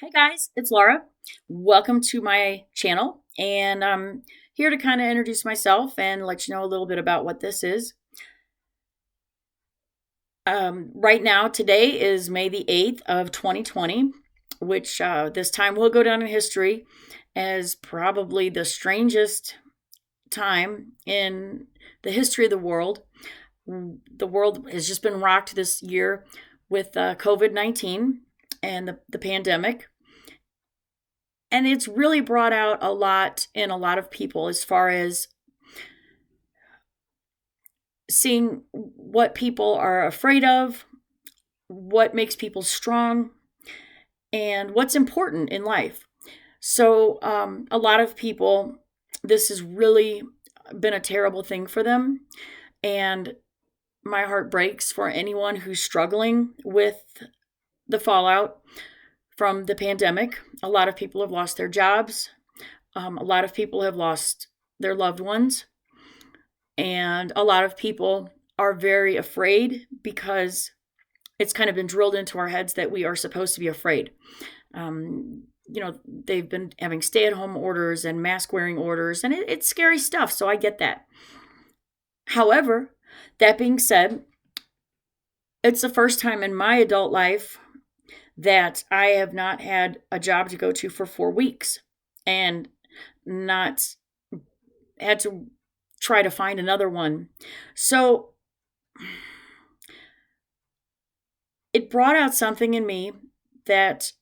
Hey guys, it's Laura. Welcome to my channel, and I'm here to kind of introduce myself and let you know a little bit about what this is. Right now, today is May the 8th of 2020, which this time will go down in history as probably the strangest time in the history of the world. The world has just been rocked this year with COVID-19 and the pandemic. And it's really brought out a lot in a lot of people as far as seeing what people are afraid of, what makes people strong, and what's important in life. So, a lot of people, this has really been a terrible thing for them. And my heart breaks for anyone who's struggling with the fallout from the pandemic. A lot of people have lost their jobs. A lot of people have lost their loved ones. And a lot of people are very afraid because it's kind of been drilled into our heads that we are supposed to be afraid. They've been having stay at home orders and mask wearing orders, and it's scary stuff. So I get that. However, that being said, it's the first time in my adult life that I have not had a job to go to for 4 weeks and not had to try to find another one. So it brought out something in me that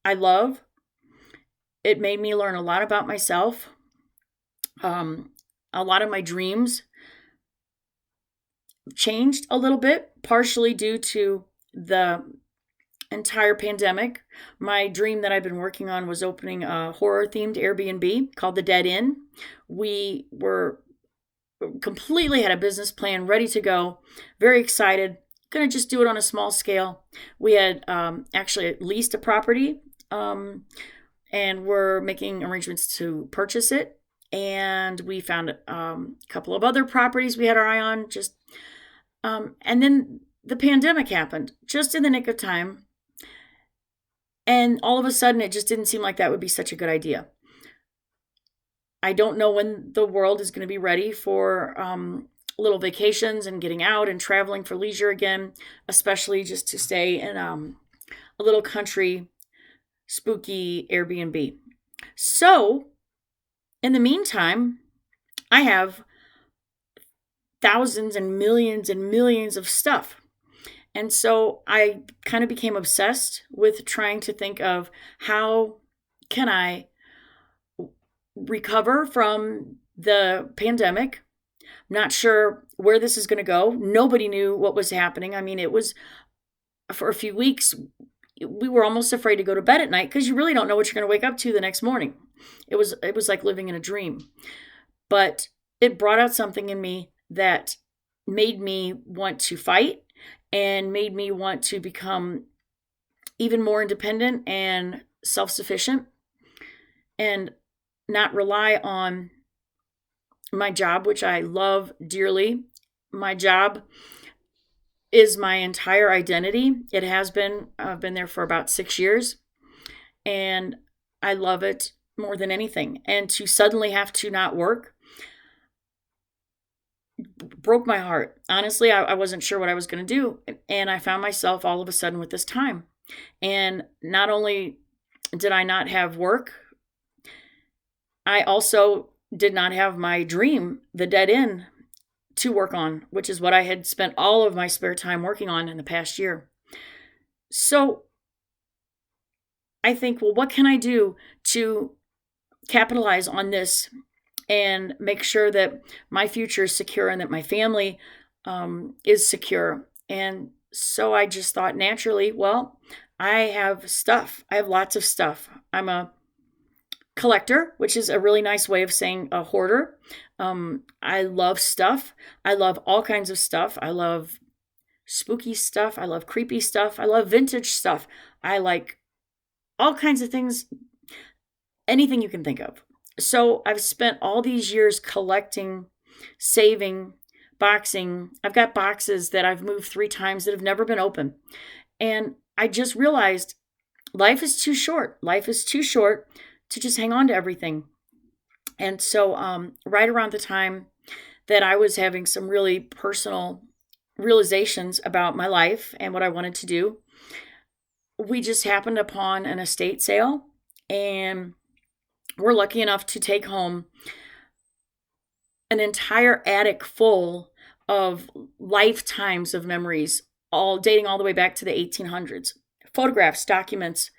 I love. It made me learn a lot about myself. A lot of my dreams changed a little bit, partially due to the entire pandemic. My dream that I've been working on was opening a horror themed Airbnb called the Dead Inn. We were completely had a business plan ready to go, very excited, gonna just do it on a small scale. We had actually leased a property, and we're making arrangements to purchase it. And we found a couple of other properties we had our eye on, and then the pandemic happened just in the nick of time. And all of a sudden, it just didn't seem like that would be such a good idea. I don't know when the world is going to be ready for little vacations and getting out and traveling for leisure again, especially just to stay in a little country, spooky Airbnb. So, in the meantime, I have thousands and millions of stuff. And so I kind of became obsessed with trying to think of how can I recover from the pandemic. I'm not sure where this is going to go. Nobody knew what was happening. I mean, it was for a few weeks, we were almost afraid to go to bed at night because you really don't know what you're going to wake up to the next morning. It was like living in a dream. But it brought out something in me that made me want to fight and made me want to become even more independent and self-sufficient and not rely on my job, which I love dearly. My job is my entire identity. It has been. I've been there for about 6 years, and I love it more than anything. And to suddenly have to not work broke my heart. Honestly, I wasn't sure what I was going to do. And I found myself all of a sudden with this time. And not only did I not have work, I also did not have my dream, the Dead Inn, to work on, which is what I had spent all of my spare time working on in the past year. So I think, well, what can I do to capitalize on this and make sure that my future is secure and that my family is secure? And so I just thought naturally, well, I have stuff. I have lots of stuff. I'm a collector, which is a really nice way of saying a hoarder. I love stuff. I love all kinds of stuff. I love spooky stuff. I love creepy stuff. I love vintage stuff. I like all kinds of things, anything you can think of. So I've spent all these years collecting, saving, boxing. I've got boxes that I've moved 3 times that have never been open. And I just realized life is too short. Life is too short to just hang on to everything. And so, right around the time that I was having some really personal realizations about my life and what I wanted to do, we just happened upon an estate sale, and we're lucky enough to take home an entire attic full of lifetimes of memories, all dating all the way back to the 1800s. Photographs, documents,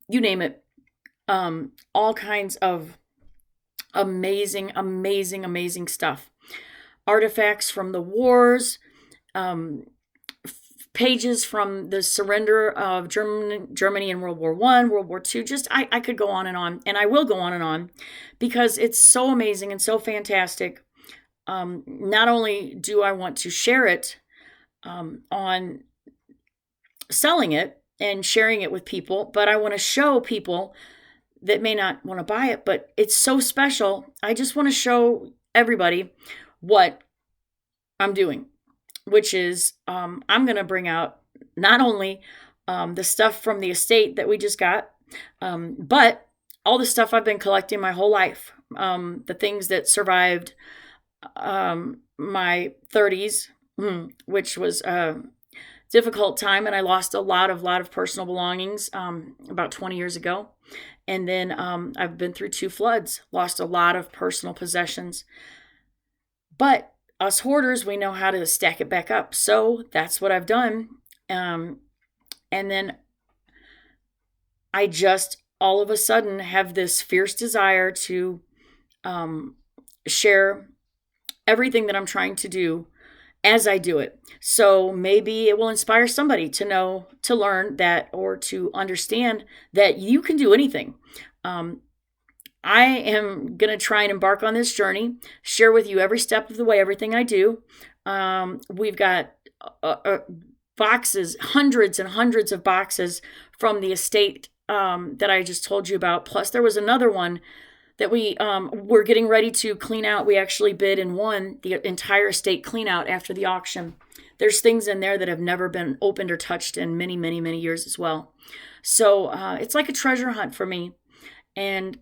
you name it. All kinds of amazing, amazing, amazing stuff. Artifacts from the wars, pages from the surrender of Germany in World War I, World War II. Just, I could go on, and I will go on, because it's so amazing and so fantastic. Not only do I want to share it on selling it and sharing it with people, but I want to show people that may not want to buy it, but it's so special. I just want to show everybody what I'm doing, which is I'm going to bring out not only the stuff from the estate that we just got, but all the stuff I've been collecting my whole life, the things that survived my 30s, which was a difficult time, and I lost a lot of personal belongings about 20 years ago. And then I've been through 2 floods, lost a lot of personal possessions. But us hoarders, we know how to stack it back up. So that's what I've done. And then I just all of a sudden have this fierce desire to share everything that I'm trying to do as I do it. So maybe it will inspire somebody to know, to learn that, or to understand that you can do anything. I am going to try and embark on this journey, share with you every step of the way, everything I do. We've got boxes, hundreds and hundreds of boxes from the estate that I just told you about. Plus there was another one that we were getting ready to clean out. We actually bid and won the entire estate clean out after the auction. There's things in there that have never been opened or touched in many, many, many years as well. So it's like a treasure hunt for me. And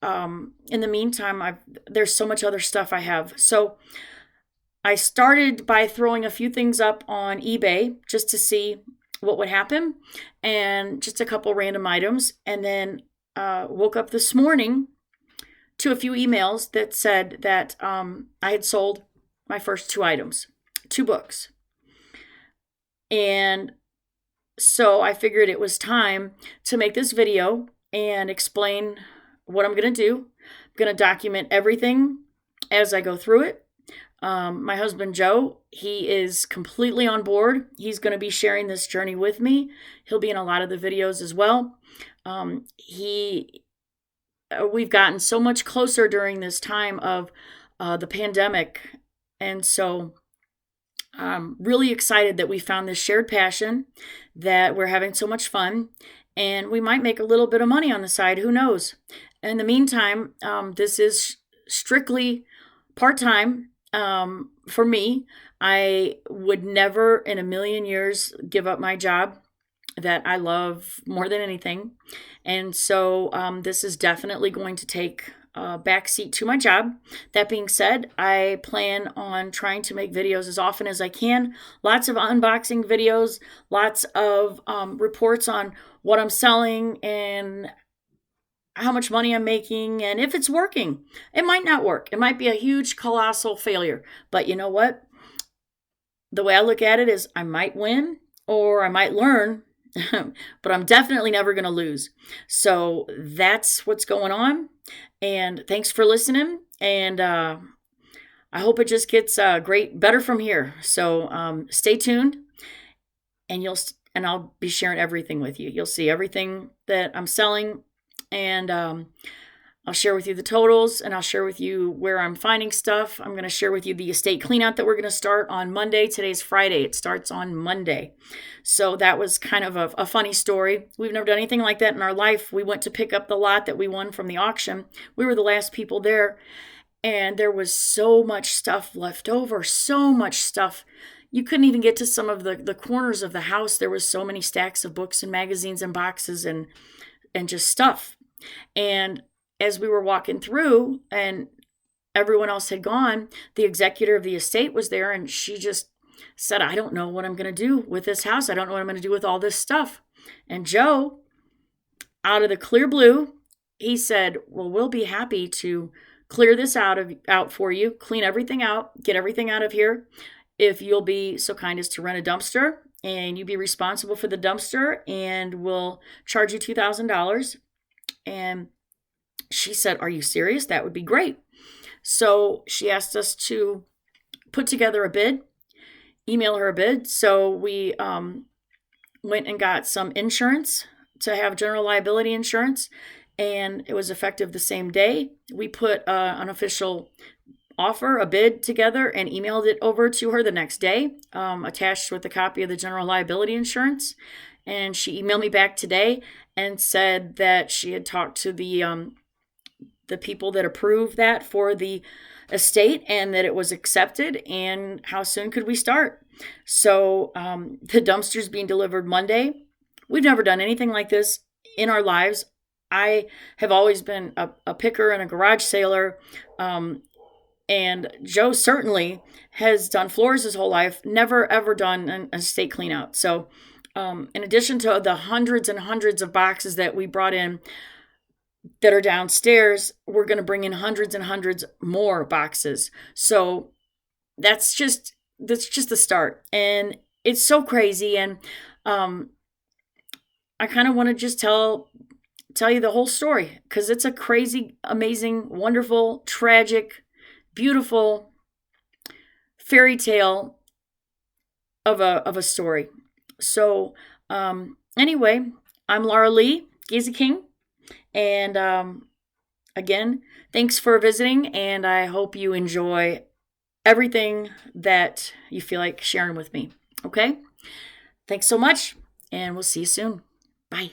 in the meantime, there's so much other stuff I have. So I started by throwing a few things up on eBay just to see what would happen, and just a couple random items. And then woke up this morning to a few emails that said that I had sold my first 2 items, 2 books. And so I figured it was time to make this video and explain what I'm going to do. I'm going to document everything as I go through it. My husband, Joe, he is completely on board. He's going to be sharing this journey with me. He'll be in a lot of the videos as well. We've gotten so much closer during this time of the pandemic. And so I'm really excited that we found this shared passion, that we're having so much fun, and we might make a little bit of money on the side. Who knows? In the meantime, this is strictly part-time for me. I would never in a million years give up my job that I love more than anything. And so this is definitely going to take a backseat to my job. That being said, I plan on trying to make videos as often as I can. Lots of unboxing videos, lots of reports on what I'm selling and how much money I'm making, and if it's working. It might not work. It might be a huge, colossal failure. But you know what? The way I look at it is I might win or I might learn, but I'm definitely never going to lose. So that's what's going on. And thanks for listening. And I hope it just gets better from here. So stay tuned, and I'll be sharing everything with you. You'll see everything that I'm selling, and I'll share with you the totals, and I'll share with you where I'm finding stuff. I'm going to share with you the estate cleanout that we're going to start on Monday. Today's Friday. It starts on Monday. So that was kind of a funny story. We've never done anything like that in our life. We went to pick up the lot that we won from the auction. We were the last people there, and there was so much stuff left over, so much stuff. you couldn't even get to some of the corners of the house. There was so many stacks of books and magazines and boxes and just stuff. And as we were walking through and everyone else had gone, the executor of the estate was there, and she just said, I don't know what I'm going to do with this house. I don't know what I'm going to do with all this stuff. And Joe, out of the clear blue, he said, well, we'll be happy to clear this out for you, clean everything out, get everything out of here. If you'll be so kind as to rent a dumpster, and you be responsible for the dumpster, and we'll charge you $2,000. And she said, are you serious? That would be great. So she asked us to put together a bid, email her a bid. So we went and got some insurance to have general liability insurance, and it was effective the same day. We put an official offer, a bid together, and emailed it over to her the next day, attached with a copy of the general liability insurance. And she emailed me back today and said that she had talked to the people that approved that for the estate, and that it was accepted, and how soon could we start. So the dumpster's being delivered Monday. We've never done anything like this in our lives. I have always been a picker and a garage sailor, and Joe certainly has done floors his whole life, never ever done an estate clean out. So in addition to the hundreds and hundreds of boxes that we brought in that are downstairs, we're going to bring in hundreds and hundreds more boxes. So that's just the start. And it's so crazy. And I kind of want to just tell you the whole story, because it's a crazy, amazing, wonderful, tragic, beautiful fairy tale of a story. So anyway, I'm Lauralee, Gazy King. And again, thanks for visiting, and I hope you enjoy everything that you feel like sharing with me. Okay? Thanks so much, and we'll see you soon. Bye.